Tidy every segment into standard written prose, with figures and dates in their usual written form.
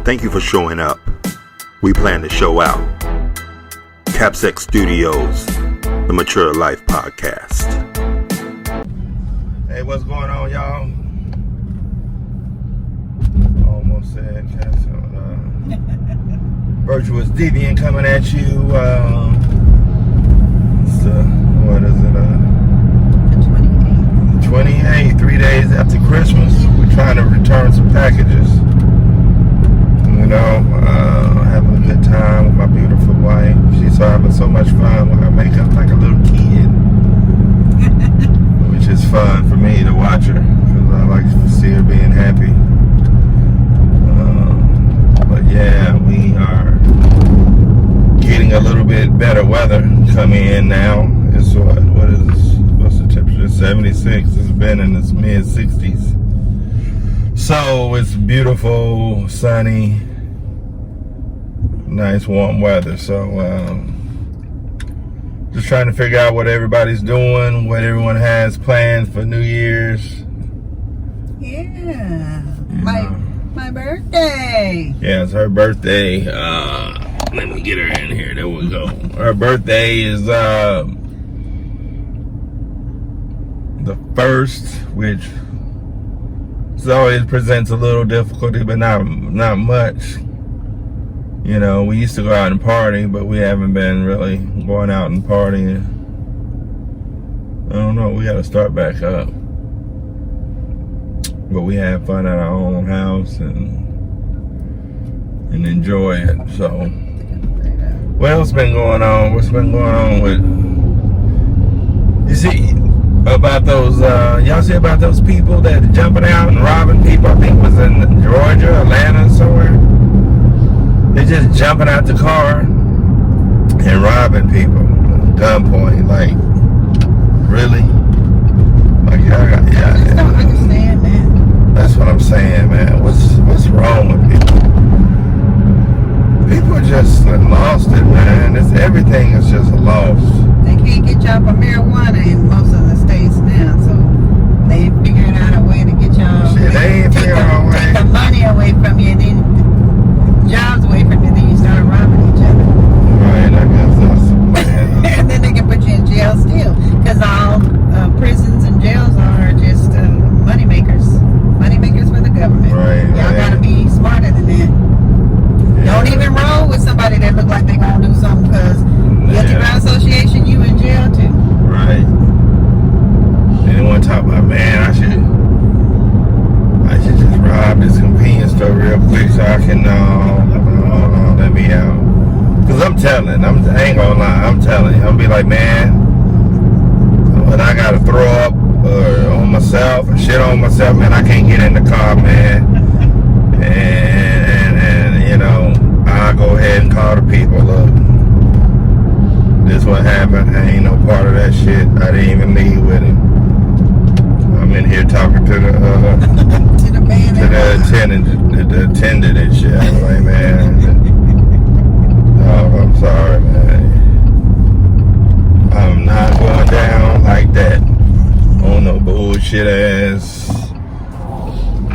Thank you for showing up. We plan to show out. Capsxstudios, the Mature Life Podcast. Hey, what's going on, y'all? Almost said Virtuous Deviant coming at you. What is it? The 28th, 3 days after Christmas. We're trying to return some packages. You know, having a good time with my beautiful wife. She's having so much fun with her makeup like a little kid. Which is fun for me to watch her, because I like to see her being happy. But yeah, we are getting a little bit better weather coming in now. It's what's the temperature? 76. It's been in its mid 60s. So it's beautiful, sunny, nice warm weather. So just trying to figure out what everybody's doing, what everyone has planned for New Year's. Yeah. My birthday. Yeah, it's her birthday. Let me get her in here. There we go. Her birthday is the 1st, which always presents a little difficulty, but not much. You know, we used to go out and party, but we haven't been really going out and partying. I don't know, we gotta start back up. But we have fun at our own house and enjoy it. So what else been going on? What's been going on with, you see about those y'all see about those people that are jumping out and robbing people? I think it was in Georgia, Atlanta, somewhere. They're just jumping out the car and robbing people at gunpoint. Like, really? Like, yeah. I just don't understand that. That's what I'm saying, man. What's wrong with people? People are just lost it, man. Everything is just lost. They can't get y'all for marijuana in most of the states now, so they figured out a way to get y'all. Shit, they ain't figuring out a way. Take the money away from you, and then jobs away from you, then you start robbing each other. Right, I guess that's the plan. And then they can put you in jail still, because all prisons and jails are just money makers for the government. Right, y'all gotta be smarter than that. Yeah. Don't even roll with somebody that look like they gonna do something, because guilty by association, you in jail too. Right. Anyone talk about, man, I should just rob this convenience store real quick so I can let me out. Cause I ain't gonna lie, I'm telling you, I'm be like, man, when I gotta throw up on myself and shit on myself, man, I can't get in the car, man. And you know, I'll go ahead and call the people. Look, this what happened. I ain't no part of that shit. I didn't even leave with him. I'm in here talking to the attendant and shit. I'm like, man, I'm sorry, man. I'm not going down like that on no bullshit ass,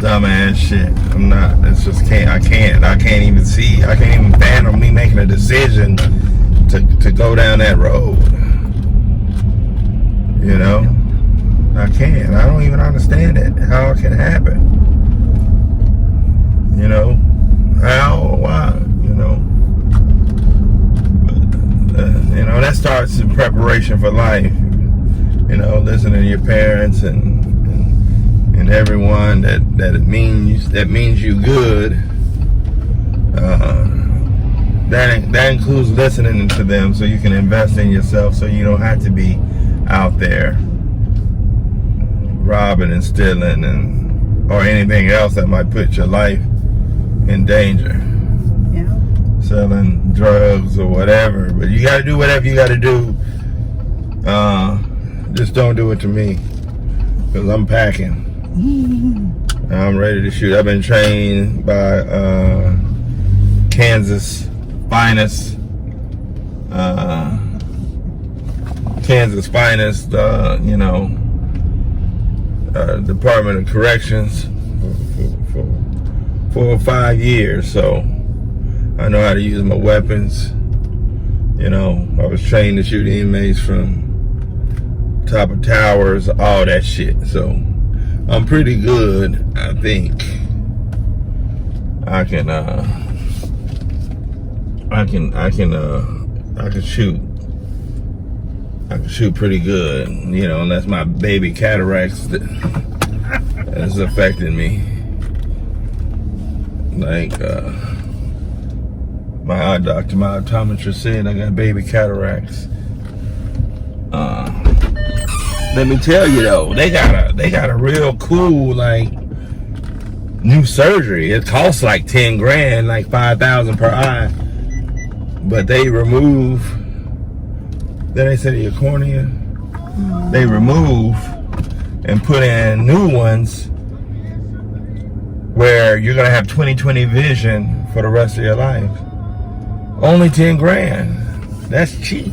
dumbass shit. I'm not. It's just I can't even fathom me making a decision to go down that road. You know, I can't. I don't even understand it. How it can happen. You know, how or why? You know, but, you know, that starts in preparation for life. You know, listening to your parents and everyone that means you good. That includes listening to them, so you can invest in yourself, so you don't have to be out there robbing and stealing or anything else that might put your life in danger. Yeah. Selling drugs or whatever, but you got to do whatever you got to do. Just don't do it to me, because I'm packing. I'm ready to shoot. I've been trained by Kansas finest, Department of Corrections for 4 or 5 years, so I know how to use my weapons. You know, I was trained to shoot inmates from top of towers, all that shit. So I'm pretty good. I think I can shoot. I can shoot pretty good, you know, unless my baby cataracts is affecting me. Like my eye doctor, my optometrist said I got baby cataracts. Let me tell you though, they got a real cool like new surgery. It costs like 10 grand, like 5,000 per eye. But they remove, then they said your cornea, they remove and put in new ones where you're gonna have 20/20 vision for the rest of your life. Only 10 grand. That's cheap.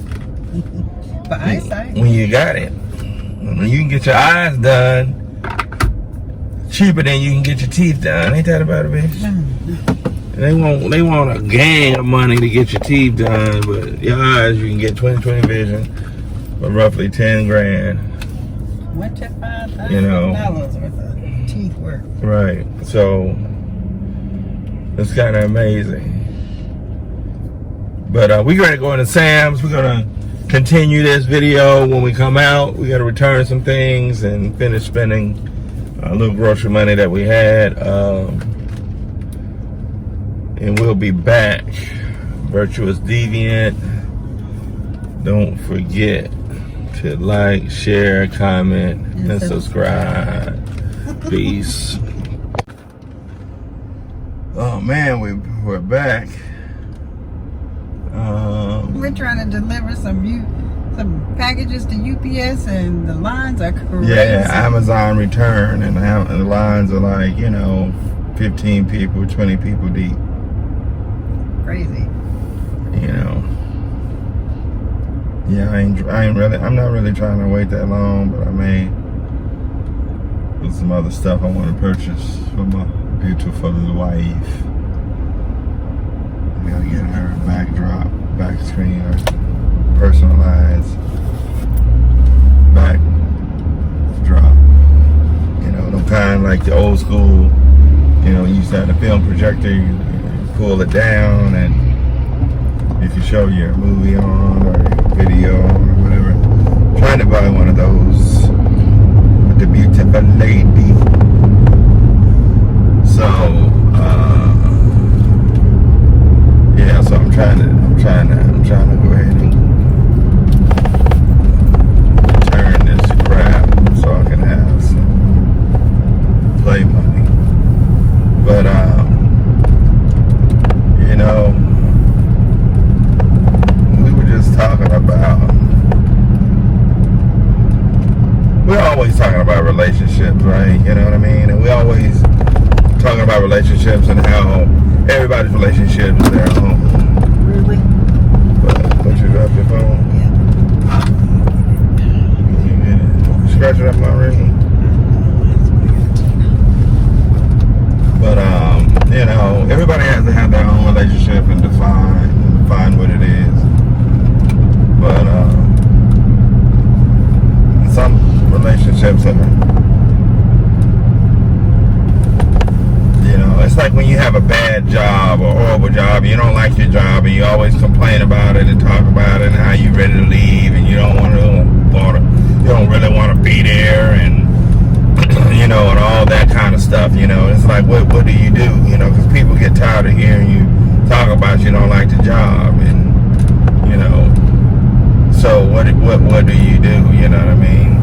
For eyesight. When you got it. You can get your eyes done cheaper than you can get your teeth done. Ain't that about it, bitch? They want a gang of money to get your teeth done, but your eyes you can get 20/20 vision for roughly 10 grand. Went to $5,000 You know. worth of teeth work. Right. So it's kind of amazing. But we gotta go into Sam's. We're gonna continue this video when we come out. We gotta return some things and finish spending a little grocery money that we had. And we'll be back. Virtuous Deviant. Don't forget to like, share, comment, and subscribe. Peace. Oh man, we're back. We're trying to deliver some packages to UPS, and the lines are crazy. Yeah, Amazon return, and the lines are like, you know, 15 people, 20 people deep. Crazy. You know. Yeah, I'm not really trying to wait that long, but I may put some other stuff I want to purchase for my beautiful little wife. I gotta get her a backdrop, back screen, or personalized backdrop. You know, no kind like the old school, you know, you used to have the film projector, you pull it down, and if you show your movie on or video on or whatever. I'm trying to buy one of those with the beautiful lady. So yeah, so I'm trying to go ahead and turn this crap so I can have some play money. But you know, we were just talking about, we're always talking about relationships, right? You know what I mean? And we always talking about relationships and how everybody's relationship is their own. Really? But don't you drop your phone? Yeah. You get it. Scratch it up my ring. But you know, everybody has to have their own relationship and define what it is. But some relationships are, you know, it's like when you have a bad job or horrible job, you don't like your job and you always complain about it and talk about it and how you ready to leave and you don't really want to be there, and you know, and all that kind of stuff. You know, it's like what do? You know, because people get tired of hearing you talk about you don't like the job, and you know, so what do? You know what I mean?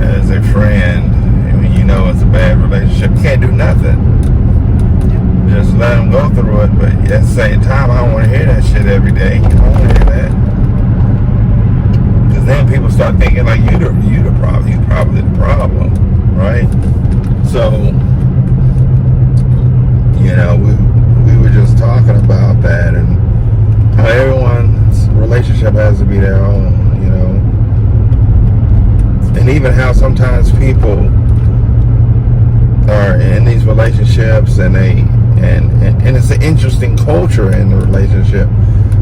As a friend, I mean, you know, it's a bad relationship. You can't do nothing. Just let them go through it. But at the same time, I don't want to hear that shit every day. I don't want to hear that. Because then people start thinking like you the problem. You probably the problem, right? So, you know, we were just talking about that and how everyone's relationship has to be their own, you know. And even how sometimes people are in these relationships and they mature in the relationship,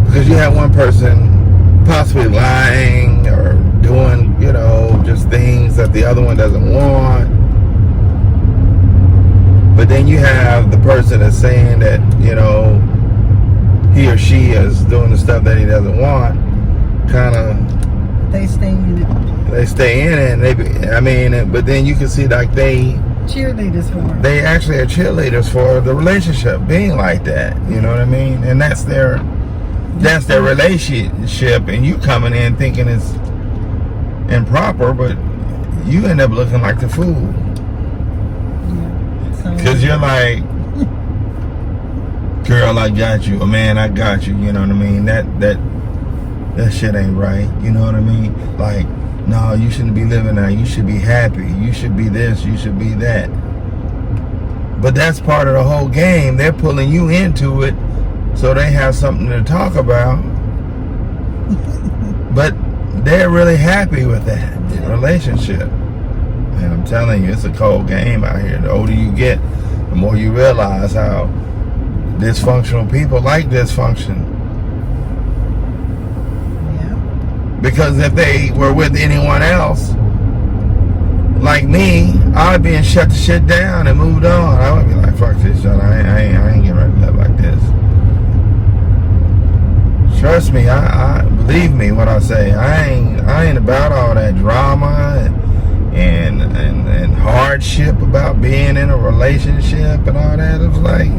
because you have one person possibly lying or doing, you know, just things that the other one doesn't want. But then you have the person that's saying that, you know, he or she is doing the stuff that he doesn't want. Kind of, They stay in it. they stay in it, and but then you can see like they Cheerleaders for it. they actually are cheerleaders for the relationship being like that. You know what I mean? And that's their relationship, and you coming in thinking it's improper, but you end up looking like the fool. Because you're like, girl, I got you. Or man, I got you. You know what I mean? That shit ain't right. You know what I mean? Like, no, you shouldn't be living that. You should be happy. You should be this. You should be that. But that's part of the whole game. They're pulling you into it so they have something to talk about. But they're really happy with that relationship. And I'm telling you, it's a cold game out here. The older you get, the more you realize how dysfunctional people like dysfunction. Yeah. Because if they were with anyone else, like me, I'd be shut the shit down and moved on. I would be like, fuck this shit. I ain't getting ready to live like this. Trust me, I believe me when I say I ain't about all that drama and hardship about being in a relationship and all that. It was like,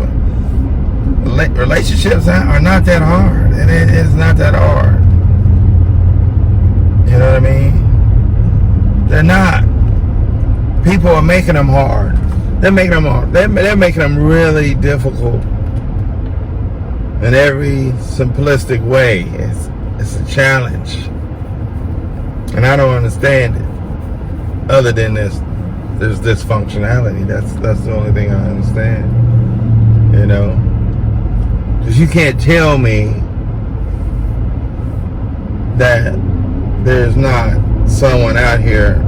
relationships are not that hard. It's not that hard. You know what I mean? They're not. People are making them hard. They're making them hard. They're making them really difficult in every simplistic way. It's a challenge, and I don't understand it. Other than there's dysfunctionality. That's the only thing I understand. You know, because you can't tell me that there's not someone out here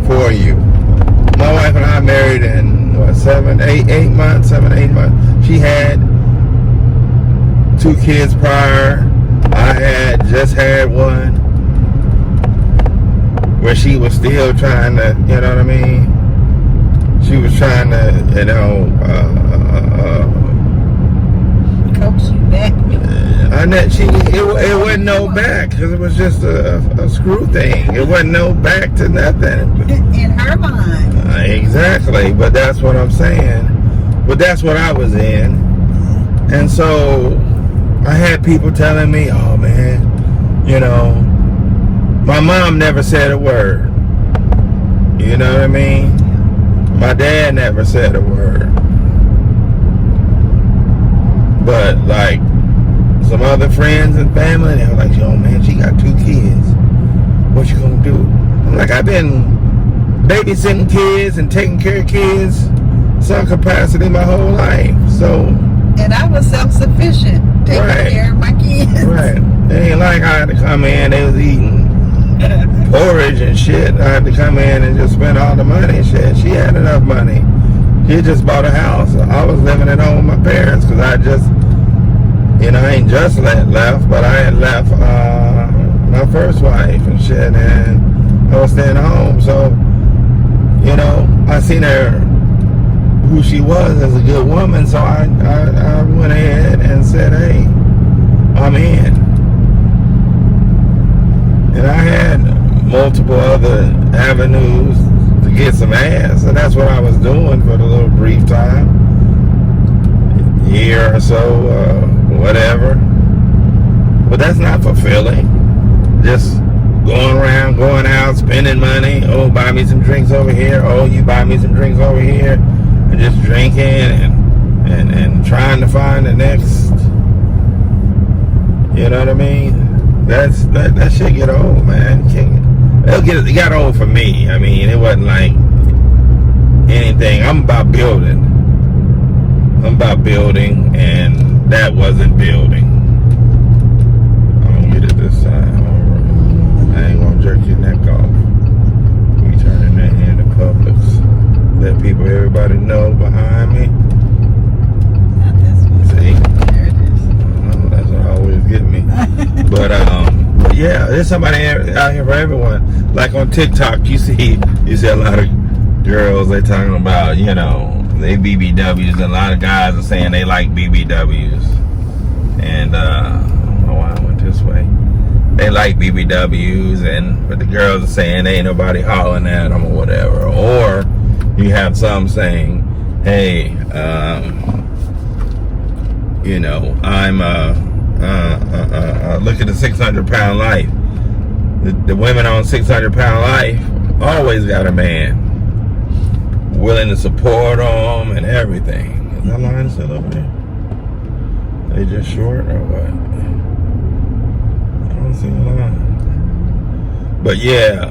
for you. My wife and I married in what, 7, 8 months. She had 2 kids prior. I had just had one, where she was still trying to, you know what I mean? She was trying to, you know, Coax you back. It wasn't no back, because it was just a screw thing. It wasn't no back to nothing. In her mind. Exactly, but that's what I'm saying. But that's what I was in. And so I had people telling me, oh man, you know, my mom never said a word. You know what I mean? My dad never said a word. But like some other friends and family, they were like, yo man, she got 2 kids. What you gonna do? I'm like, I've been babysitting kids and taking care of kids some capacity my whole life. So, and I was self-sufficient, taking care of my kids. Right. It ain't like I had to come in, they was eating porridge and shit. I had to come in and just spend all the money and shit. She had enough money. She just bought a house. I was living at home with my parents because I just, you know, I ain't just left, but I had left my first wife and shit, and I was staying home. So, you know, I seen her, who she was as a good woman, so I went ahead and said, hey, I'm in. And I had multiple other avenues to get some ass, and that's what I was doing for the little brief time, year or so, whatever. But that's not fulfilling. Just going around, going out, spending money. Oh, buy me some drinks over here. Oh, you buy me some drinks over here. And just drinking and trying to find the next, you know what I mean? That shit get old, man. It got old for me. I mean, it wasn't like anything. I'm about building, and that wasn't building. I'm gonna get it this time. I ain't gonna jerk your neck off. We turning that here in the Publix. Let everybody know behind me. Not this one. See? There it is. there's somebody out here for everyone. Like on TikTok, you see a lot of girls, they talking about, you know, they BBWs, and a lot of guys are saying they like BBWs. And I don't know why I went this way. They like BBWs, but the girls are saying ain't nobody hollering at them or whatever. Or you have some saying, hey, you know, I'm look at the 600-pound life. The women on 600-pound life always got a man willing to support them and everything. Is that line still over there? They just short or what? I don't see the line. But yeah,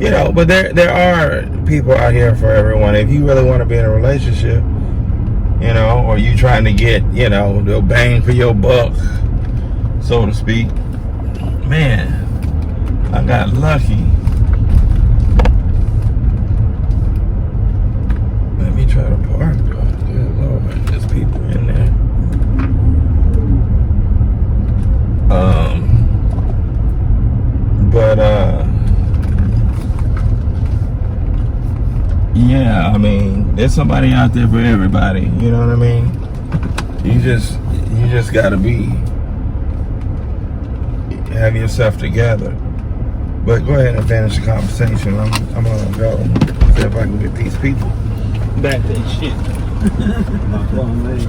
you know, but there are people out here for everyone. If you really want to be in a relationship, you know, or you trying to get, you know, the bang for your buck, so to speak. Man, I got lucky. Let me try to park. Good Lord, there's people in there. Yeah, I mean, there's somebody out there for everybody. You know what I mean? You just gotta have yourself together. But go ahead and finish the conversation. I'm gonna go see if I can get these people back to shit. My bum leg.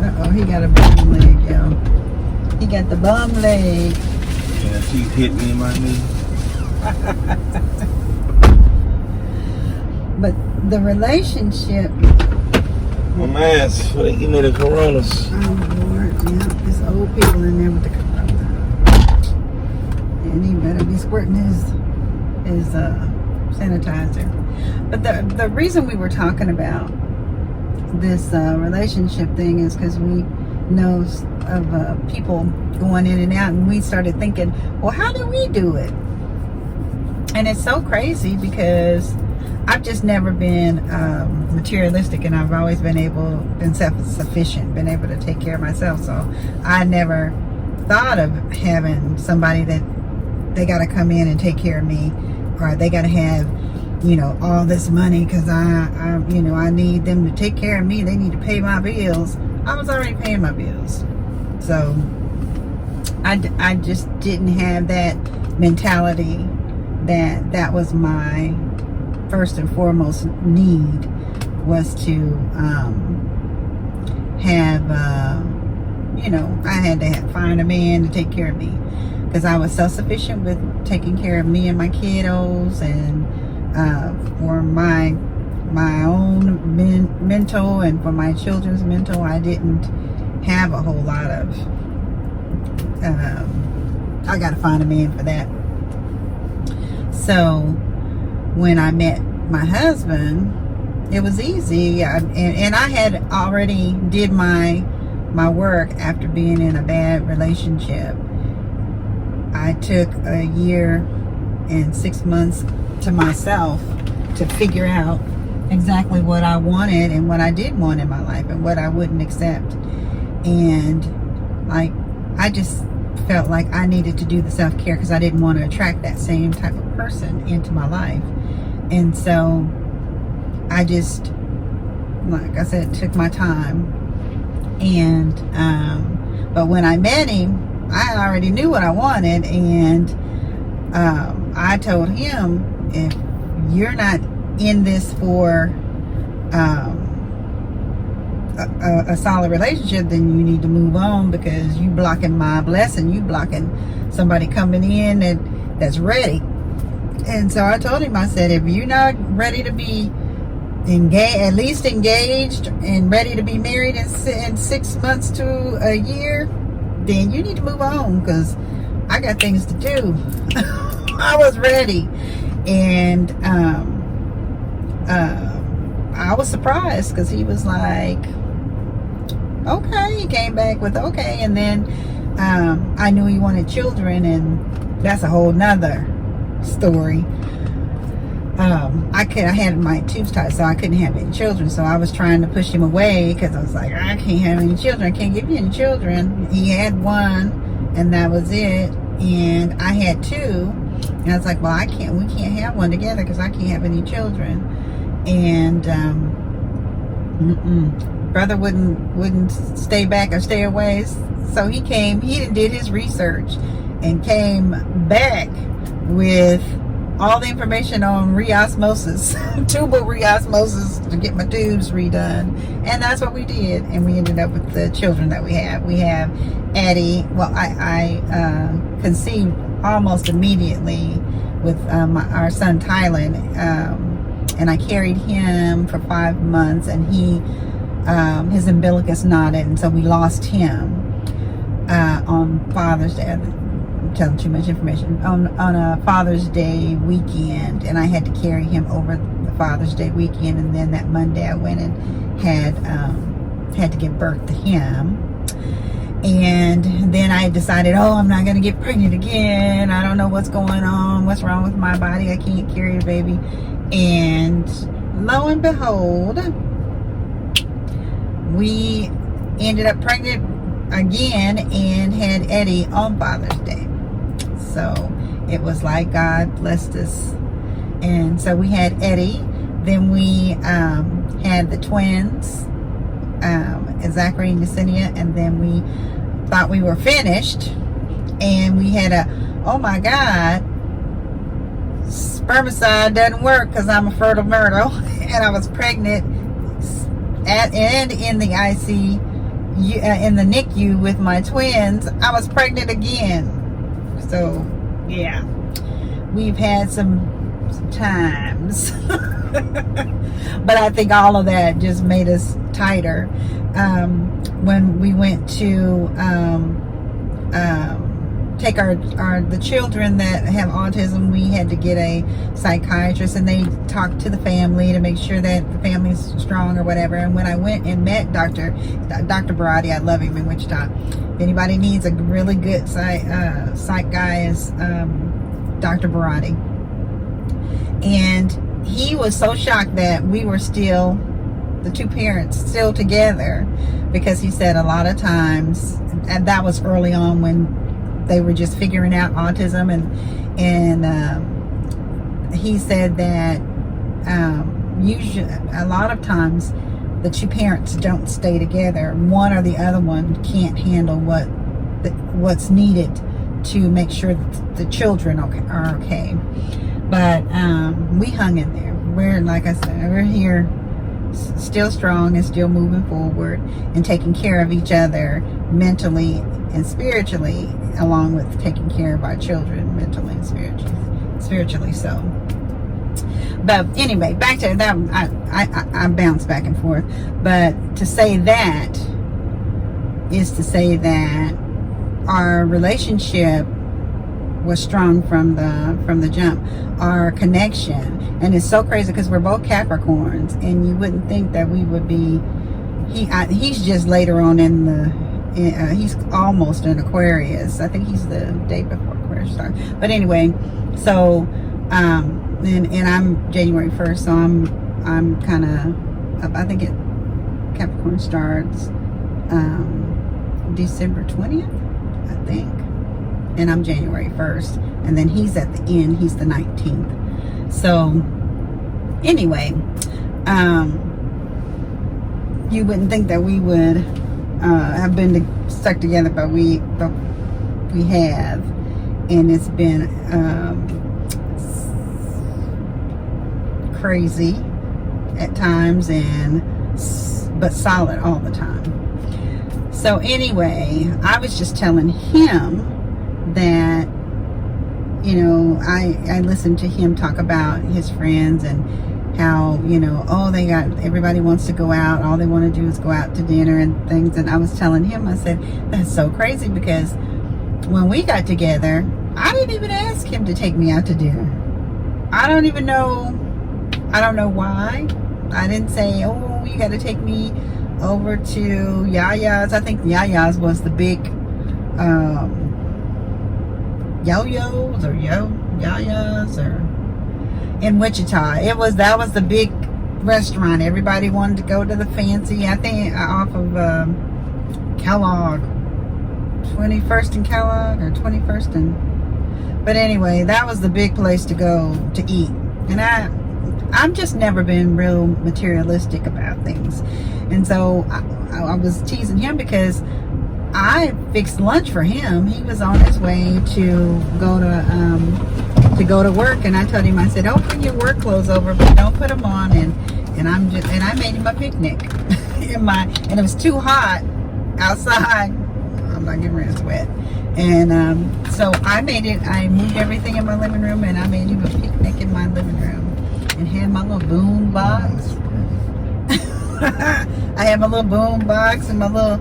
Uh-oh, he got a bum leg, yo. He got the bum leg. Yeah, she hit me in my knee. But the relationship. My mask, they give me the coronas. Oh Lord, yeah, there's old people in there with the corona. And he better be squirting his sanitizer. But the reason we were talking about this relationship thing is because we know of people going in and out, and we started thinking, well, how do we do it? And it's so crazy because I've just never been materialistic, and I've always been self-sufficient, been able to take care of myself. So I never thought of having somebody that they got to come in and take care of me, or they got to have, you know, all this money because I you know, I need them to take care of me. They need to pay my bills. I was already paying my bills, so I just didn't have that mentality that was my first and foremost need, was to have you know, I had to find a man to take care of me, because I was self-sufficient with taking care of me and my kiddos, and for my own mental and for my children's mental, I didn't have a whole lot of I gotta find a man for that. So when I met my husband, it was easy, and I had already did my work after being in a bad relationship. I took a year and 6 months to myself to figure out exactly what I wanted and what I did want in my life and what I wouldn't accept. And like, I just felt like I needed to do the self-care because I didn't want to attract that same type of person into my life. And so I just, like I said, took my time. And but when I met him, I already knew what I wanted, and I told him, if you're not in this for a solid relationship, then you need to move on, because you blocking my blessing. You blocking somebody coming in that's ready. And so I told him, I said, if you're not ready to be engaged, at least engaged and ready to be married in 6 months to a year, then you need to move on, because I got things to do. I was ready. And I was surprised, because he was like, okay. He came back with okay. And then I knew he wanted children, and that's a whole nother story. I had my tubes tied, so I couldn't have any children. So I was trying to push him away, because I was like, I can't have any children. I can't give you any children. He had one, and that was it. And I had 2, and I was like, well, we can't have one together because I can't have any children. And brother wouldn't stay back or stay away, so he did his research and came back with all the information on reosmosis, tubal reosmosis, to get my tubes redone. And that's what we did, and we ended up with the children that we have. We have Eddie. Well, I conceived almost immediately with our son Tylen, and I carried him for 5 months, and his umbilicus knotted, and so we lost him on Father's Day. I'm telling too much information. On a Father's Day weekend, and I had to carry him over the Father's Day weekend, and then that Monday I went and had to give birth to him. And then I decided, I'm not going to get pregnant again. I don't know what's going on. What's wrong with my body? I can't carry a baby. And lo and behold, we ended up pregnant again and had Eddie on Father's Day. So it was like God blessed us. And so we had Eddie. Then we had the twins, Zachary and Yesenia, and then we thought we were finished, and we had oh my God, spermicide doesn't work because I'm a fertile myrtle, and I was pregnant and in the ICU, in the NICU with my twins. I was pregnant again. So yeah, we've had some times. But I think all of that just made us tighter. When we went to take the children that have autism, we had to get a psychiatrist, and they talked to the family to make sure that the family's strong or whatever. And when I went and met Dr. Barati, I love him in Wichita. If anybody needs a really good psych guy, is Dr. Barati. And he was so shocked that we were still, the two parents, still together, because he said a lot of times, and that was early on when they were just figuring out autism, and he said that usually a lot of times the two parents don't stay together. One or the other one can't handle what's needed to make sure that the children are okay. But we hung in there. We're, like I said, we're here, still strong and still moving forward and taking care of each other mentally and spiritually, along with taking care of our children mentally and spiritually. So, but anyway, back to that. I bounce back and forth. But to say that is to say that our relationship was strong from the jump. Our connection, and it's so crazy because we're both Capricorns, and you wouldn't think that we would be. He's just later on in the. He's almost an Aquarius. I think he's the day before Aquarius starts. But anyway, so and I'm January 1st, so I'm kind of. I think Capricorn starts December 20th, I think. And I'm January 1st, and then he's at the end. He's the 19th. So anyway, you wouldn't think that we would have been stuck together, but we have, and it's been crazy at times, but solid all the time. So anyway, I was just telling him that, I listened to him talk about his friends and how, everybody wants to go out. All they want to do is go out to dinner and things. And I was telling him, I said, that's so crazy, because when we got together, I didn't even ask him to take me out to dinner. I don't know why. I didn't say, oh, you got to take me over to Yaya's. I think Yaya's was the big Yo-Yo's or Yaya's or in Wichita. That was the big restaurant. Everybody wanted to go to the fancy, I think off of 21st and Kellogg, or 21st and... But anyway, that was the big place to go to eat. And I've just never been real materialistic about things. And so I was teasing him because I fixed lunch for him. He was on his way to go to work, and I told him, I said, "Oh, bring your work clothes over, but don't put them on." And I made him a picnic and it was too hot outside. I'm not getting rid of sweat. And so I moved everything in my living room, and I made him a picnic in my living room and had my little boom box. I had my little boom box and my little,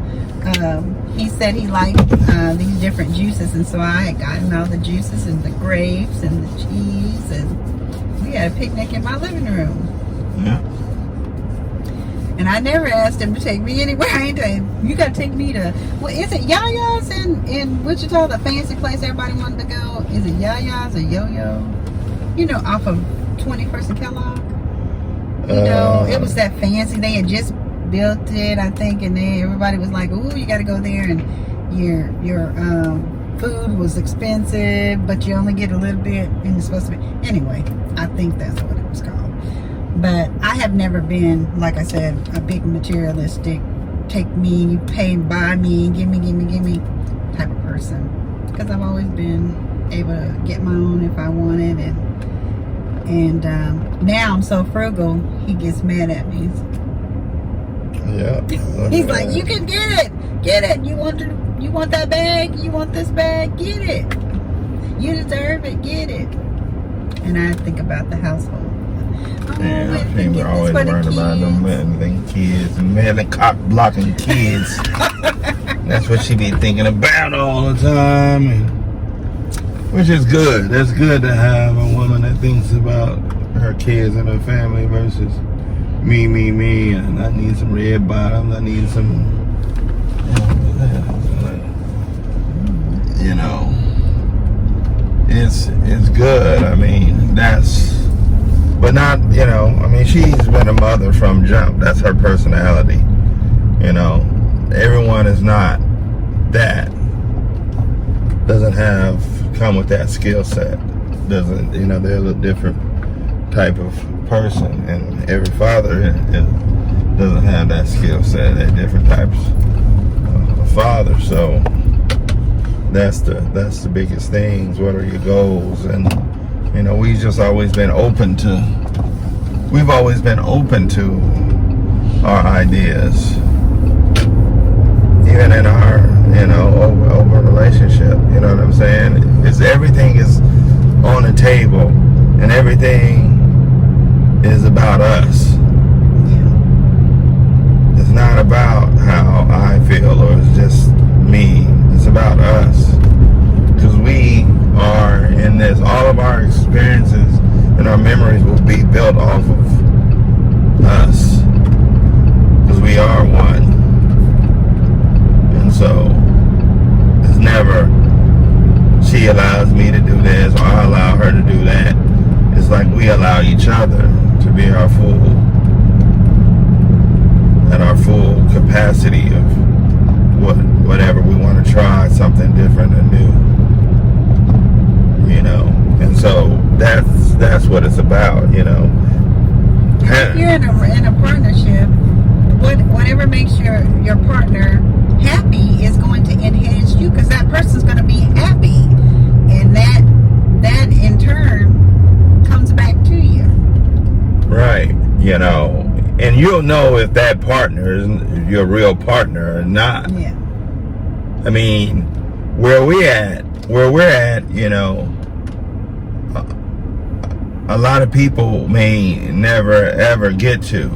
he said he liked these different juices, and so I got him all the juices and the grapes and the cheese, and we had a picnic in my living room. Yeah. And I never asked him to take me anywhere. I ain't saying, you gotta take me to, well, is it Yaya's in Wichita, the fancy place everybody wanted to go? Is it Yaya's or Yo-Yo? You know, off of 21st and Kellogg? You know, it was that fancy. They had just built it, I think, and then everybody was like, "Ooh, you got to go there," and your food was expensive, but you only get a little bit, and it's supposed to be. Anyway, I think that's what it was called. But I have never been, like I said, a big materialistic, take me, pay, buy me, give me type of person, because I've always been able to get my own if I wanted, and now I'm so frugal, he gets mad at me. Yeah. He's like, "You can get it. You want that bag? You want this bag? Get it. You deserve it. Get it." And I think about the household. Yeah, people are always worried about them kids and man, cock blocking kids. That's what she be thinking about all the time, and which is good. That's good to have a woman that thinks about her kids and her family versus me, and I need some red bottoms, I need some, you know, it's good. I mean, but not, you know, I mean, she's been a mother from jump. That's her personality. You know, everyone is not that. Doesn't come with that skill set. Doesn't, you know, there's a different type of person, and every father doesn't have that skill set. They're different types of father. So that's the biggest things. What are your goals? And you know, we've always been open to our ideas, even in our, you know, over relationship. You know what I'm saying? It's everything is on the table, and everything is about us. It's not about how I feel or it's just me. It's about us. Because we are in this, all of our experiences and our memories will be built off of us. Because we are one. And so, it's never, she allows me to do this or I allow her to do that. It's like we allow each other to be at our full capacity of whatever we want to try, something different and new, you know. And so that's what it's about, you know. If you're in a partnership, whatever makes your partner happy is going to enhance you, because that person's going to be happy, and that in turn comes back to you. Right, you know, and you'll know if that partner is your real partner or not. Yeah. I mean, where we're at, you know, a lot of people may never ever get to,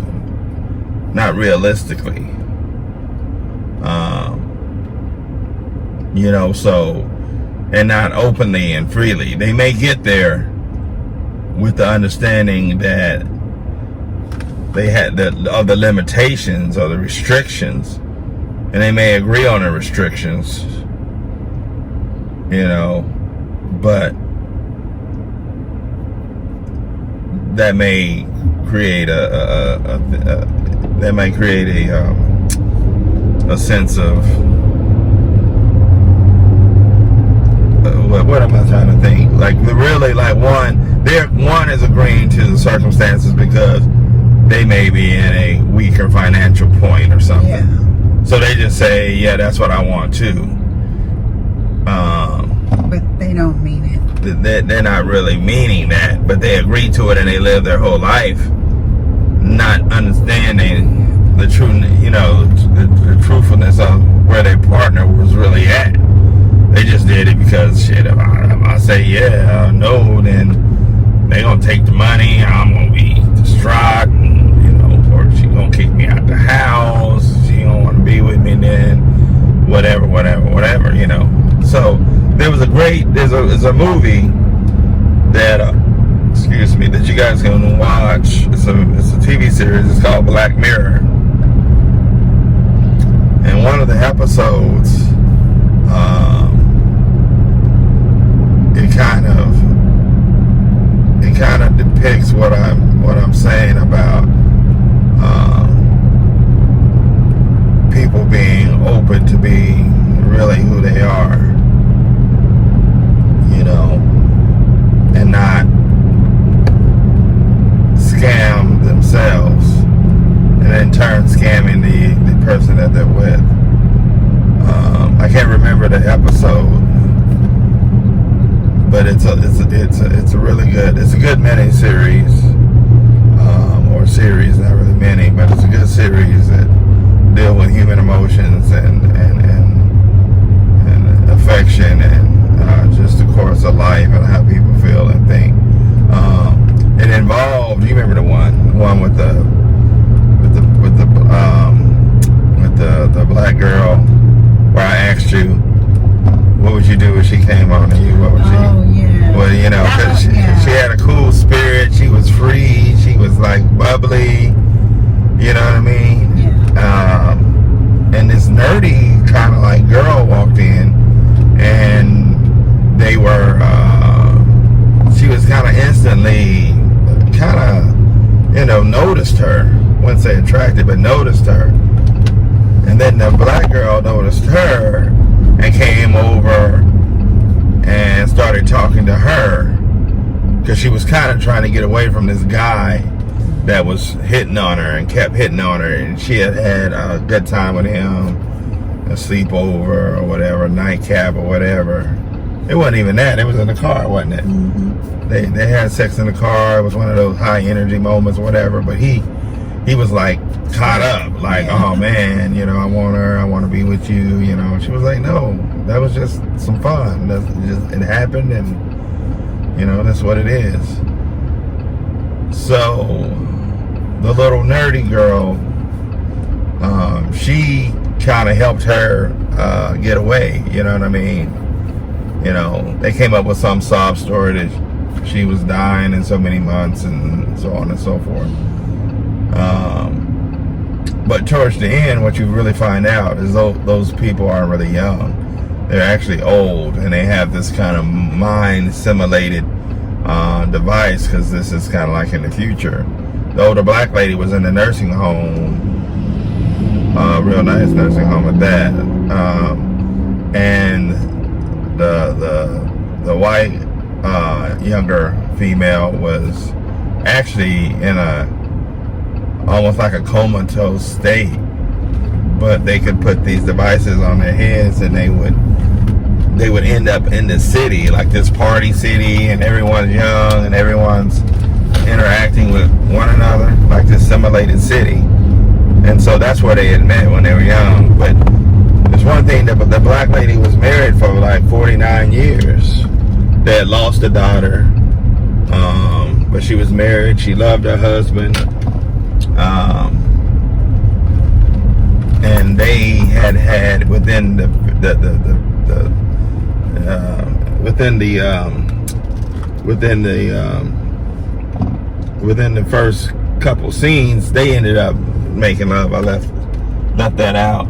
not realistically. You know, so, and not openly and freely. They may get there with the understanding that they had the limitations or the restrictions, and they may agree on the restrictions, you know, but that may create a sense of what am I trying to think? Like really, like one is agreeing to the circumstances because they may be in a weaker financial point or something. Yeah. So they just say, yeah, that's what I want too. But they don't mean it. They're not really meaning that, but they agree to it and they live their whole life not understanding the true, the truthfulness of where their partner was really at. They just did it because shit. If I say no, then they gonna take the money. I'm gonna be distraught, or she gonna kick me out the house. She don't want to be with me then. Whatever. So there's a movie that that you guys can watch. It's a TV series. It's called Black Mirror. And one of the episodes, it kind of depicts what I'm saying about people being open to be really who they are, and not scam themselves and in turn scamming the person that they're with. I can't remember the episode, but it's a really good, it's a good mini series, or series, not really many, but it's a good series that deal with human emotions and affection and just the course of life and how people feel and think. It involved, you remember the one with the black girl, where I asked you, what would you do if she came on to you? What would she? Oh yeah. Well, because she had a cool spirit. She was free. She was like bubbly. You know what I mean? Yeah. And this nerdy kind of like girl walked in, and they were. She was kind of instantly, noticed her. Wouldn't say attracted, but noticed her. And then the black girl noticed her and came over and started talking to her because she was kind of trying to get away from this guy that was hitting on her and kept hitting on her, and she had a good time with him, a sleepover or whatever, nightcap or whatever. It wasn't even that. It was in the car, wasn't it? Mm-hmm. They had sex in the car. It was one of those high energy moments or whatever, but he was like caught up, like, oh man, I want her, I want to be with you, She was like, no, that was just some fun. It happened, and that's what it is. So the little nerdy girl, she kind of helped her get away. You know what I mean? They came up with some sob story that she was dying in so many months and so on and so forth. But towards the end, what you really find out is those people aren't really young. They're actually old, and they have this kind of mind simulated device, because this is kind of like in the future. The older black lady was in a nursing home, real nice nursing home at that, and the white younger female was actually in almost like a comatose state, but they could put these devices on their heads and they would end up in the city, like this party city, and everyone's young and everyone's interacting with one another, like this simulated city. And so that's where they had met when they were young. But there's one thing, that the black lady was married for like 49 years. They had lost a daughter, but she was married. She loved her husband. And they had within the first couple scenes, they ended up making love. I left that out.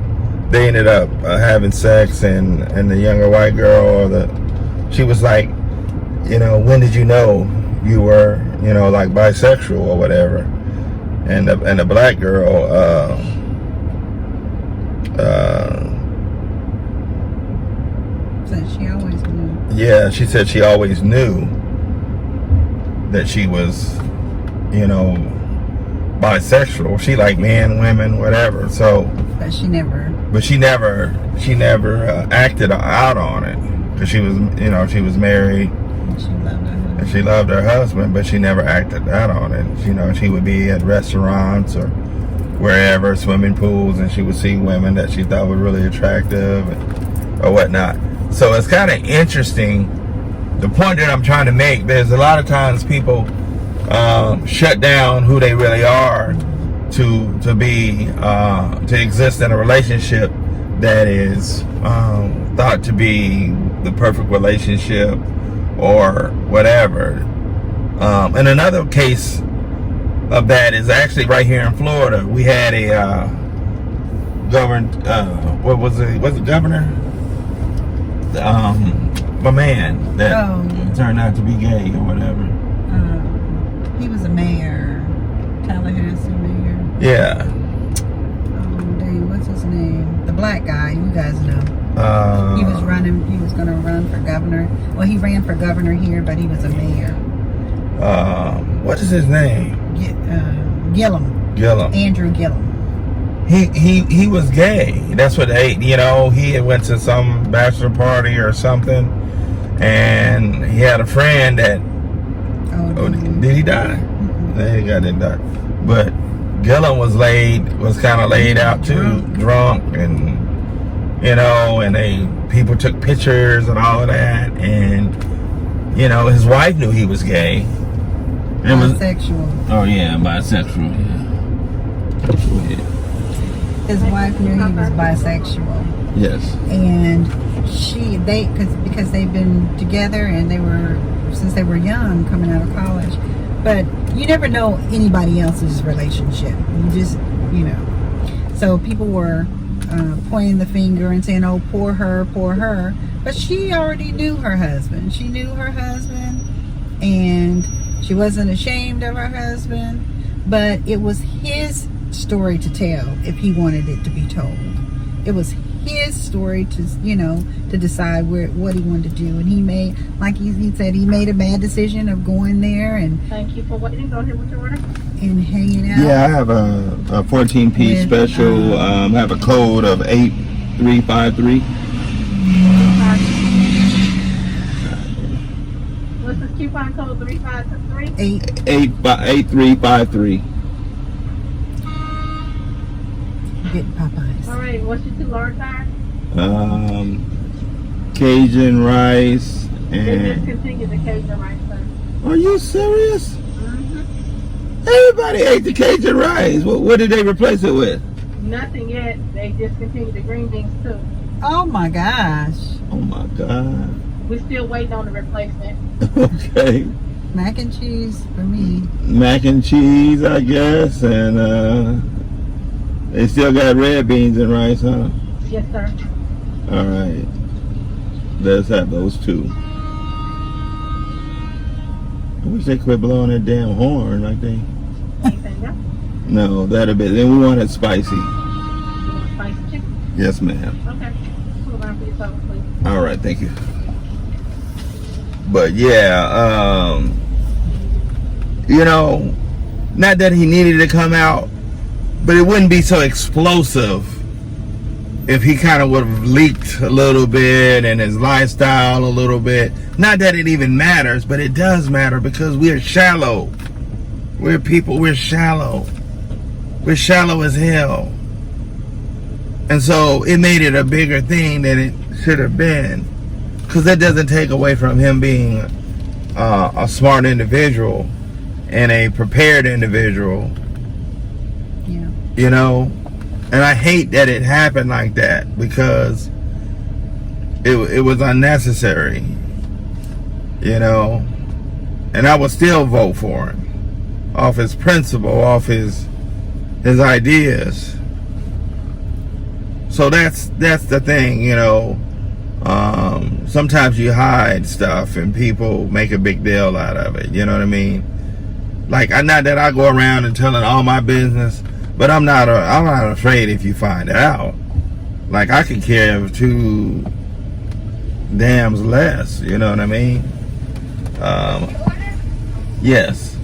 They ended up having sex, and the younger white girl, she was like, when did you know you were, like bisexual or whatever? And the black girl, So she always knew. Yeah, she said she always knew that she was, you know, bisexual. She liked men, women, whatever. So, But she never. She never acted out on it because she was, you know, she was married. She loved her husband. And she loved her husband, but she never acted out on it. You know, she would be at restaurants or wherever, swimming pools, and she would see women that she thought were really attractive or whatnot. So it's kind of interesting. The point that I'm trying to make, there's a lot of times people shut down who they really are to exist in a relationship that is thought to be the perfect relationship or whatever. And another case of that is actually right here in Florida. We had a what was it? Was it governor? My man that turned out to be gay or whatever. He was a mayor, Tallahassee mayor. Yeah. Dang, what's his name? The black guy, you guys know. He was going to run for governor. Well, he ran for governor here, but he was a mayor. What is his name? Gillum. Andrew Gillum. He was gay. That's what he had went to some bachelor party or something, and he had a friend that. Did he die? He didn't die. But Gillum was kind of laid out too, drunk, and people took pictures and all of that, and his wife knew he was gay. Bisexual. Bisexual. Yeah. His wife knew he was bisexual. Yes. And because they've been together and since they were young, coming out of college. But you never know anybody else's relationship. You just, So people were pointing the finger and saying, "Oh, poor her, poor her." But she already knew her husband. She knew her husband, and she wasn't ashamed of her husband. But it was his story to tell if he wanted it to be told. It was his story to decide what he wanted to do, and he made, like he said, he made a bad decision of going there and thank you for waiting. Go ahead with your order and hanging out. Yeah, I have a 14-piece special. I have a code of 8353. What's the coupon code? 3563 8353. Get Popeyes. All right, what's your 2 large size? Cajun rice They and. discontinued the Cajun rice, sir. Are you serious? Mm-hmm. Everybody ate the Cajun rice. What did they replace it with? Nothing yet. They discontinued the green beans too. Oh my gosh. Oh my God. We're still waiting on the replacement. Okay. Mac and cheese for me. Mac and cheese, I guess, and they still got red beans and rice, huh? Yes, sir. All right. Let's have those 2. I wish they quit blowing that damn horn like they. Anything else? No, that'd be. Then we want it spicy. You want spicy chicken? Yes, ma'am. Okay. Hold on for your total, please. All right, thank you. But yeah, not that he needed to come out, but it wouldn't be so explosive if he kind of would have leaked a little bit and his lifestyle a little bit. Not that it even matters, but it does matter because we're shallow. We're shallow. We're shallow as hell. And so it made it a bigger thing than it should have been. Because that doesn't take away from him being a smart individual and a prepared individual. Yeah. And I hate that it happened like that because it was unnecessary. And I would still vote for him off his principle, off his ideas. So that's the thing, sometimes you hide stuff and people make a big deal out of it. You know what I mean? Like, not that I go around and telling all my business, but I'm not afraid if you find out. Like, I could care 2 dams less. You know what I mean? Yes.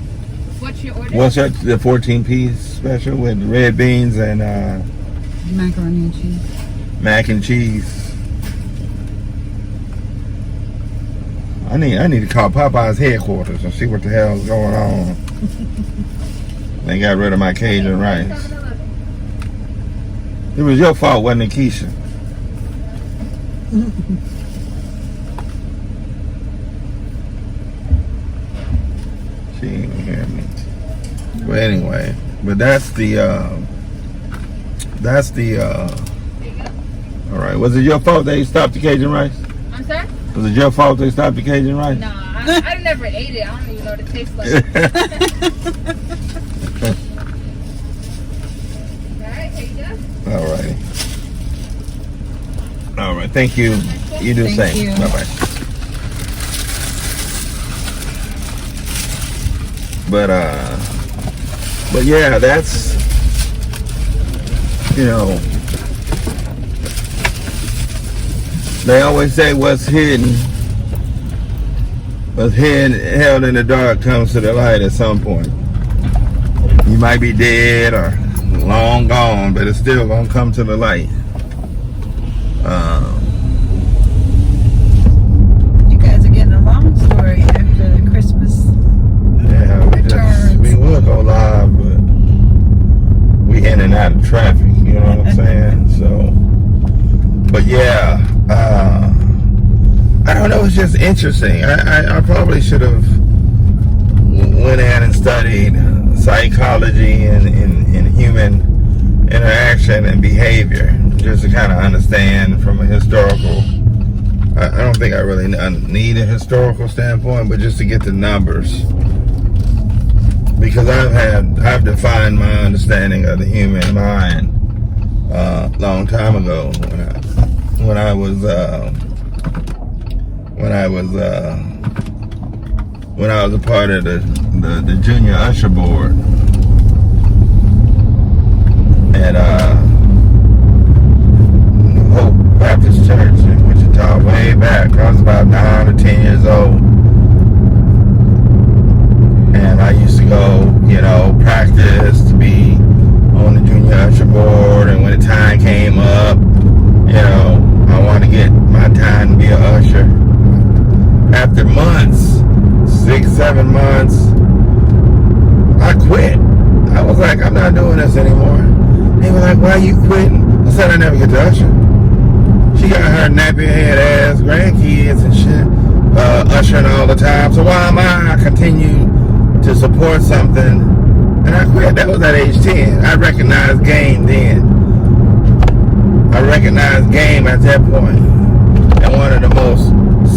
What's your order? What's that? The 14-piece special with red beans and Macaroni and cheese. mac and cheese. I need to call Popeye's headquarters and see what the hell's going on. They got rid of my Cajun rice. It was your fault, wasn't it, Keisha? She ain't even hear me. But anyway, that's the all right. Was it your fault they stopped the Cajun rice? I'm sorry? Was it your fault they stopped the Cajun rice? No, I never ate it. I don't even know what it tastes like. Alright, here you go. All right. All right. Thank you. You do the Thank same. you. Bye bye. But yeah, that's, you know, they always say what's hidden, held in the dark comes to the light at some point. You might be dead or long gone, but it's still gonna come to the light. You guys are getting a long story after the Christmas. Yeah, we would go live, but we in and out of traffic, you know what I'm saying? So, but yeah, I don't know, it's just interesting. I probably should have went in and studied psychology and human interaction and behavior, just to kind of understand from a historical, I don't think I really need a historical standpoint, but just to get the numbers. Because I've defined my understanding of the human mind a long time ago when I was a part of the junior usher board at New Hope Baptist Church in Wichita, way back. I was about 9 or 10 years old. And I used to go, you know, practice to be on the junior usher board. And when the time came up, you know, I wanted to get my time to be an usher. After months, 6-7 months, I quit. I was like, I'm not doing this anymore. They were like, why are you quitting? I said, I never get to usher. She got her nappy head ass grandkids and shit, ushering all the time. So why am I continue to support something? And I quit. That was at age 10. I recognized game then. I recognized game at that point. And one of the most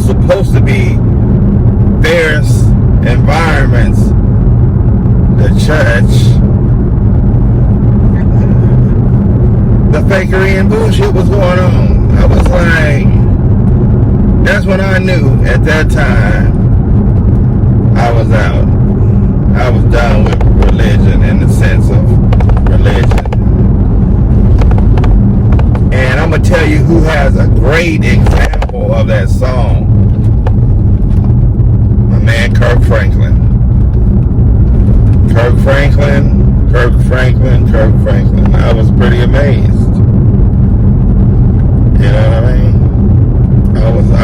supposed to be fairest environments, the church, the fakery and bullshit was going on. I was like, that's when I knew at that time I was out. I was done with religion in the sense of religion. And I'm going to tell you who has a great example of that song. My man Kirk Franklin. Kirk Franklin. I was pretty amazed. You know what I mean? I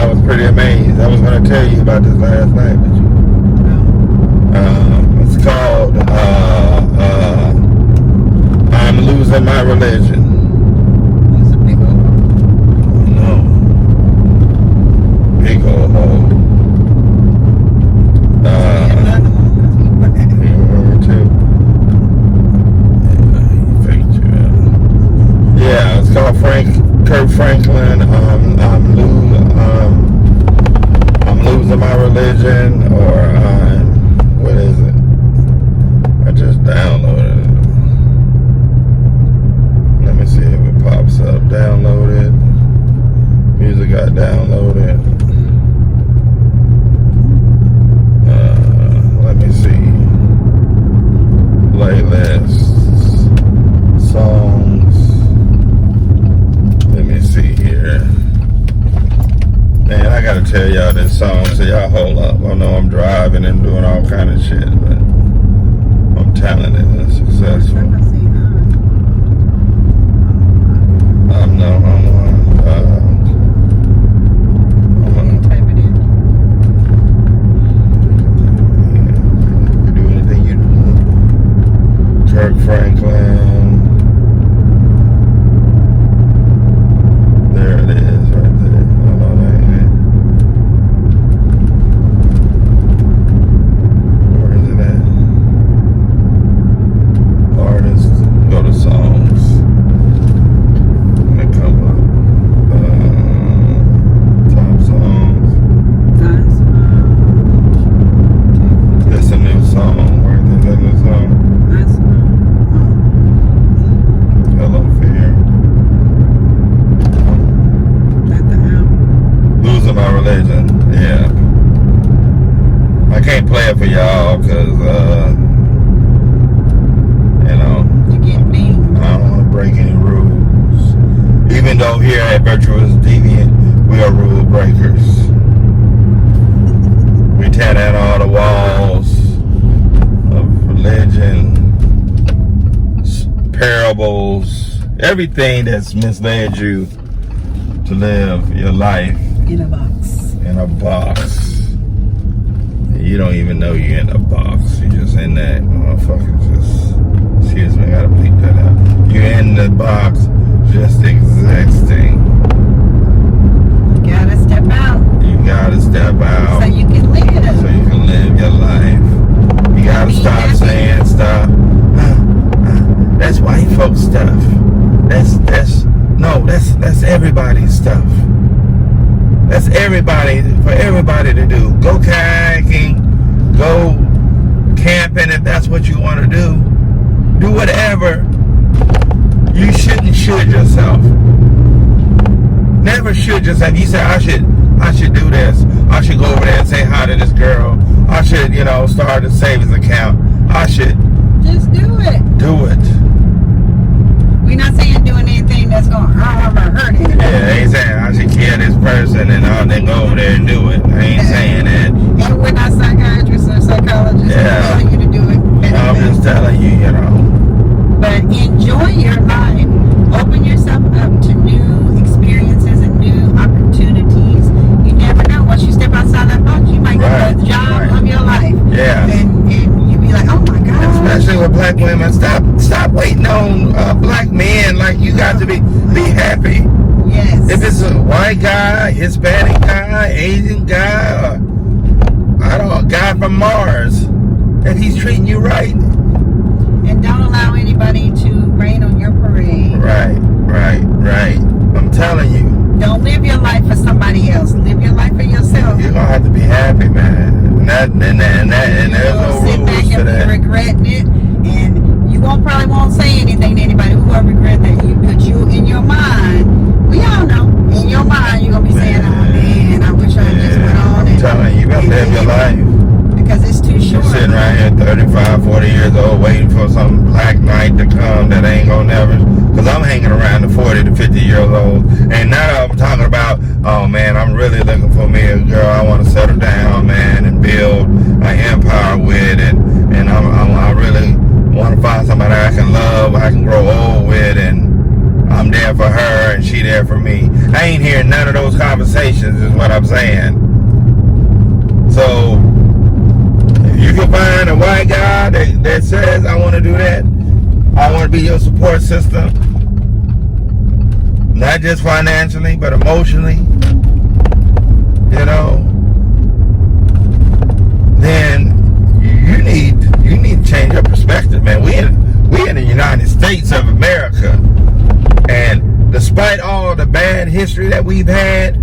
was pretty amazed. I was going to tell you about this last night, but it's called I'm Losing My Religion. It's a big old. No. Big old hole. You remember too? Yeah, it's called Kirk Franklin. I'm losing my religion, or what is it? I just downloaded it. Let me see if it pops up. Downloaded. Music got downloaded. Let me see. Playlists. Songs. Let me see here. Man, I gotta tell y'all this song, so y'all hold up. I know I'm driving and doing all kind of shit, but I'm talented and successful. For y'all, cause you know, you get me. I don't want to break any rules. Even though here at Virtuous Deviant, we are rule breakers. We tear down all the walls of religion, parables, everything that's misled you to live your life in a box. In a box. You don't even know you're in a box. You're just in that motherfucker. Just, excuse me, I gotta bleep that out. You're in the box, just existing. You gotta step out. You gotta step out. So you can live. So you can live your life. You gotta stop saying stuff. That's white folks stuff. That's everybody's stuff. That's everybody, for everybody to do. Go kayaking, go camping if that's what you want to do. Do whatever. You shouldn't should yourself. Never should yourself. You say, I should do this. I should go over there and say hi to this girl. I should, start a savings account. I should. Just do it. Do it. We're not saying doing anything that's going to harm or hurt anybody. Yeah, I ain't saying I should kill this person and then go over there and do it. I ain't saying that. And we're not psychiatrists or psychologists. Yeah. We're telling you to do it. I'm just telling you, But enjoy your life. Open yourself up to new experiences and new opportunities. You never know. Once you step outside that box, you might get the job of your life. Yeah. And you be like, oh my God. Especially with black women, stop waiting on black men. Like, you got to be happy. Yes. If it's a white guy, Hispanic guy, Asian guy, or a guy from Mars, if he's treating you right. And don't allow anybody to rain on your parade. Right. I'm telling you. Don't live your life for somebody else. Live your life for yourself. You're gonna have to be happy, man. And there's no sit rules back to and that. be regretting it, and you probably won't say anything to anybody who will regret that. But you, in your mind, we all know, in your mind, you're gonna be saying, "Oh man, I wish I just went on." I'm telling you, you better live your life. Because it's too short. You're sitting right here 35, 40 years old waiting for some black knight to come that ain't gonna never, because I'm hanging around the 40 to 50 years old. And now I'm talking about, oh man, I'm really looking for me a girl I want to settle down, man, and build an empire with, and I really want to find somebody I can love, I can grow old with, and I'm there for her and she there for me. I ain't hearing none of those conversations is what I'm saying. So you can find a white guy that says, I want to do that. I want to be your support system. Not just financially, but emotionally. Then you need to change your perspective, man. We in the United States of America. And despite all the bad history that we've had,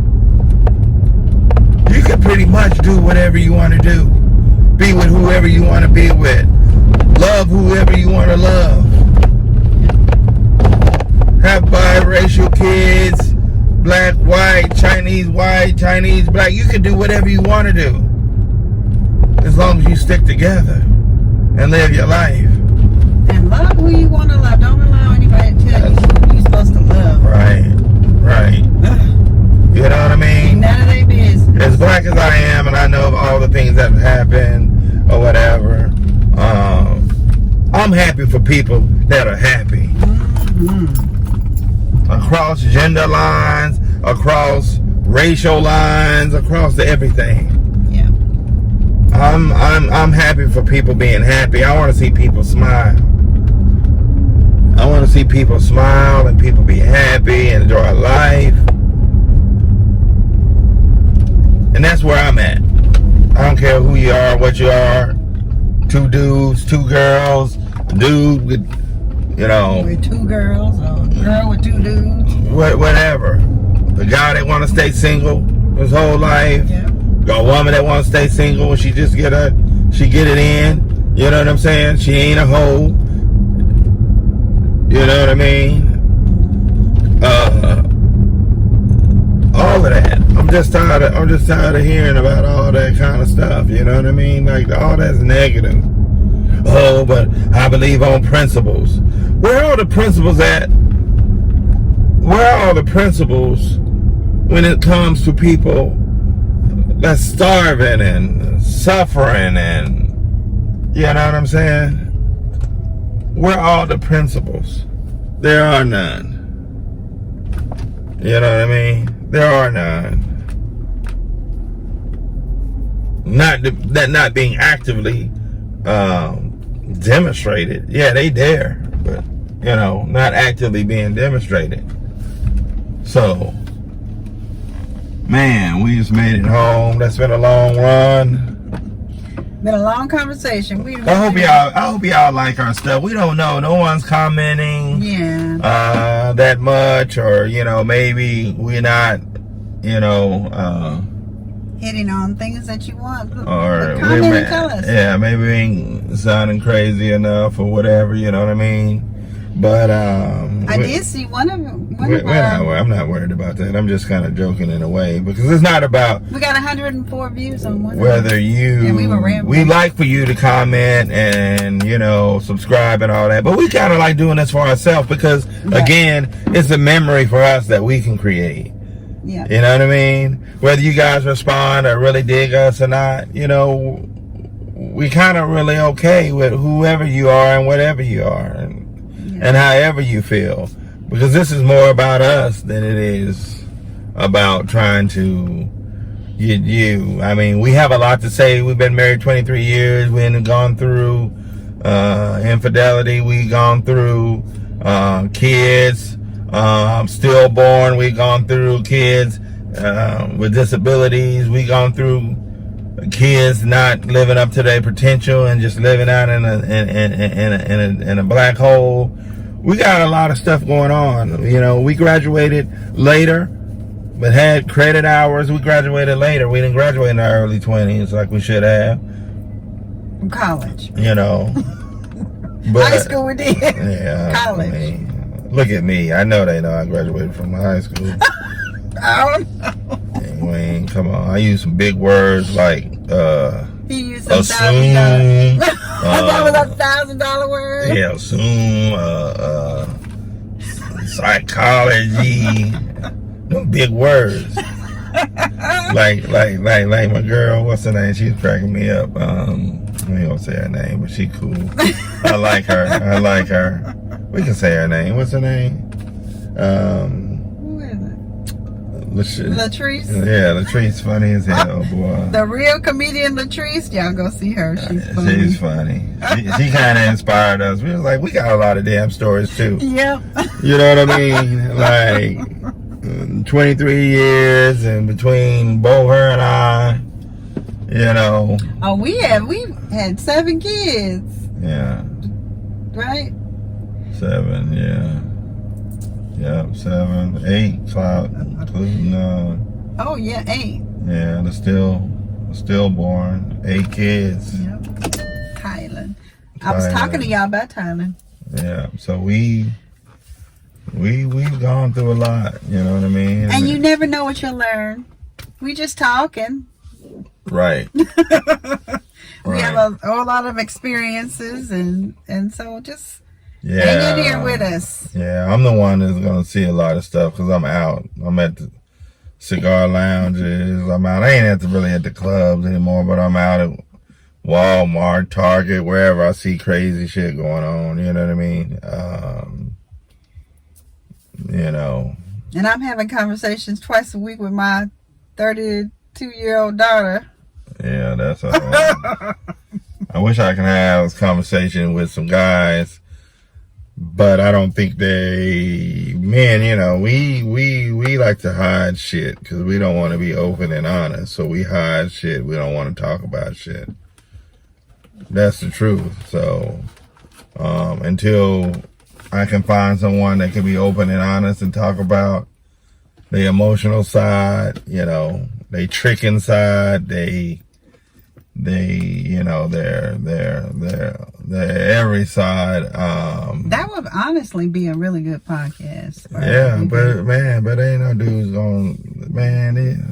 you can pretty much do whatever you want to do. Be with whoever you want to be with. Love whoever you want to love. Have biracial kids. Black, white, Chinese, black. You can do whatever you want to do. As long as you stick together and live your life. And love who you want to love. Don't allow anybody to tell you who you're supposed to love. Right. You know what I mean? None of their business. all the things that happen or whatever. I'm happy for people that are happy. Across gender lines, across racial lines, across everything. Yeah. I'm happy for people being happy. I want to see people smile. I want to see people smile and people be happy and enjoy life. And that's where I'm at. I don't care who you are, what you are. 2 dudes, 2 girls, dude with, With 2 girls, or a girl with 2 dudes. Whatever. The guy that want to stay single his whole life. Yeah. A woman that want to stay single, she just get it in. You know what I'm saying? She ain't a hoe. You know what I mean? All of that. I'm just tired of hearing about all that kind of stuff. You know what I mean? Like all that's negative. Oh, but I believe on principles. Where are the principles at? Where are the principles when it comes to people that's starving and suffering and, you know what I'm saying? Where are the principles? There are none. You know what I mean? There are none. Not being actively demonstrated. Yeah, they there, but not actively being demonstrated. So, man, we just made it home. That's been a long run. Been a long conversation. I hope y'all like our stuff. We don't know. No one's commenting. Yeah. That much, or maybe we're not. Hitting on things that you want. Or comment and tell us. Yeah, maybe we ain't sounding crazy enough or whatever. You know what I mean? But I did see one of I'm not worried about that. I'm just kind of joking in a way, because it's not about. We got 104 views on one. Whether you, we were rambling. We like for you to comment and subscribe and all that, but we kind of like doing this for ourselves because again, it's a memory for us that we can create. Yeah. You know what I mean? Whether you guys respond or really dig us or not, we kind of really okay with whoever you are and whatever you are and however you feel. Because this is more about us than it is about trying to get you. I mean, we have a lot to say. We've been married 23 years. We've gone through infidelity. We've gone through kids. Stillborn. We've gone through kids with disabilities. We've gone through kids not living up to their potential and just living out in a black hole. We got a lot of stuff going on. We graduated later, but had credit hours. We graduated later. We didn't graduate in our early 20s like we should have. From college. But high school we did. Yeah. College. I mean, look at me. I know they know I graduated from high school. I don't know. Anyway, come on. I use some big words like He used some assume. that was $1,000 word. Yeah, assume. Psychology. Them big words. like my girl. What's her name? She's cracking me up. I ain't gonna say her name, but she cool. I like her. We can say her name. What's her name? Who is it? Latrice. Yeah, Latrice funny as hell, boy. The real comedian Latrice. Y'all go see her. She's funny. She's funny. She kind of inspired us. We was like, we got a lot of damn stories too. Yep. You know what I mean? Like 23 years, and between both her and I, Oh, we had 7 kids. Yeah. Right? 7, yeah. Yep, 7, 8, including Oh yeah, 8. yeah, the stillborn, 8 kids. Yep. Thailand. I was talking to y'all about Thailand. Yeah, so we've gone through a lot, you know what I mean? And you never know what you'll learn. We just talking. Right. We have a lot of experiences, and so just hang in here with us. Yeah, I'm the one that's gonna see a lot of stuff because I'm out. I'm at cigar lounges. I'm out. I ain't really at the clubs anymore, but I'm out at Walmart, Target, wherever I see crazy shit going on. You know what I mean? You know. And I'm having conversations twice a week with my 32-year-old daughter. Yeah, that's all right. I wish I could have this conversation with some guys, but I don't think men, you know, we like to hide shit because we don't want to be open and honest. So we hide shit. We don't want to talk about shit. That's the truth. So, until I can find someone that can be open and honest and talk about the emotional side, you know, they tricking side, they, you know, they're every side. That would honestly be a really good podcast. Yeah, but ain't no dudes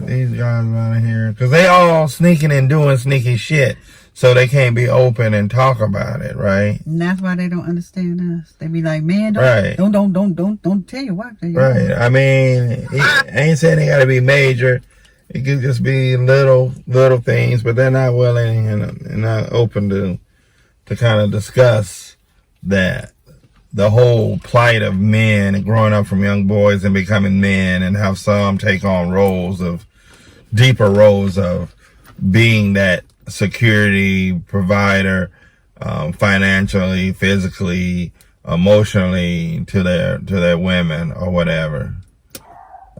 these guys around here, because they all sneaking and doing sneaky shit, so they can't be open and talk about it, right? And that's why they don't understand us. They be like, man, don't tell your wife. Right. I mean, I ain't saying they gotta be major. It could just be little things, but they're not willing and not open to kind of discuss that. The whole plight of men and growing up from young boys and becoming men, and how some take on deeper roles of being that security provider, financially, physically, emotionally to their women or whatever.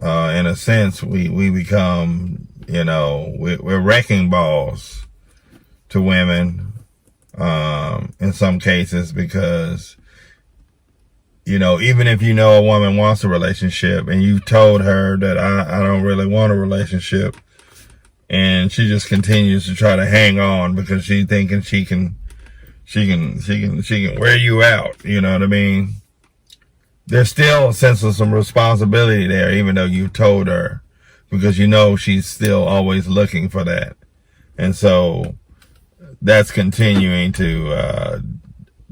In a sense, we become, you know, we're wrecking balls to women, in some cases, because, you know, even if you know a woman wants a relationship and you've told her that I don't really want a relationship, and she just continues to try to hang on because she's thinking she can wear you out, you know what I mean? There's still a sense of some responsibility there, even though you told her, because you know she's still always looking for that. And so that's continuing to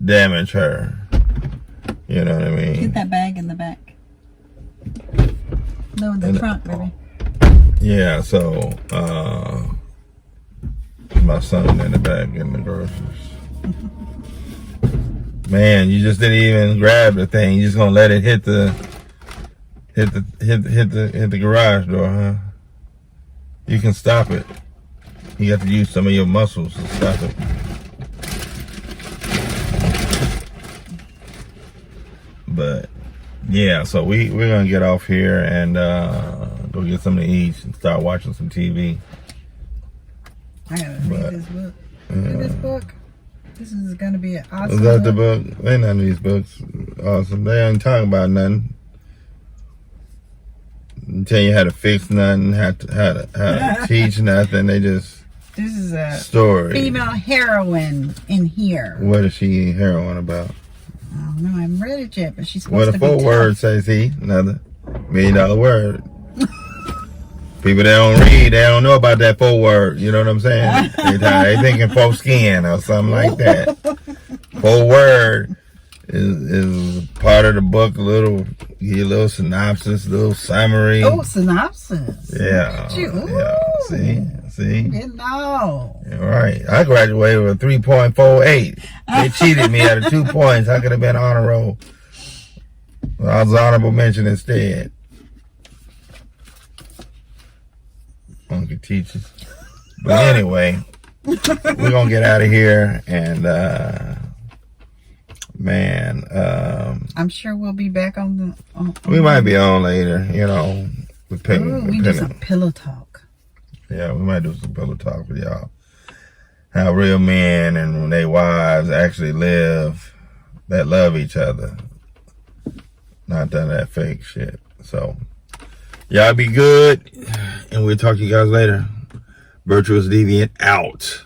damage her. You know what I mean? Get that bag in the back. No, in the front, baby. Yeah, so my son in the back getting the groceries. Man, you just didn't even grab the thing. You just gonna let it hit the garage door, huh? You can stop it. You have to use some of your muscles to stop it. But yeah, so we're gonna get off here and go get something to eat and start watching some TV. I gotta read this book. Read this book. This is gonna be an awesome. Is that the book? Ain't none of these books awesome. They ain't talking about nothing. They tell you how to fix nothing, how to teach nothing. They just. This is a story. Female heroine in here. What is she heroine about? I don't know. I haven't read it yet, but she's supposed to be What a 4-word says he? Another $1 million word. People that don't read, they don't know about that 4-word. You know what I'm saying? They thinking foreskin or something like that. 4-word is part of the book. Give you a little synopsis, little summary. Oh, synopsis. Yeah. Yeah. See? You know. Right. I graduated with a 3.48. They cheated me out of 2 points. I could have been honor roll. I was honorable mention instead. Funky teachers. But anyway, we're gonna get out of here, and I'm sure we'll be back on the. We might be on later, you know. We do some pillow talk. Yeah, we might do some pillow talk with y'all. How real men and their wives actually live, that love each other. Not that fake shit. So, y'all be good, and we'll talk to you guys later. Virtuous Deviant out.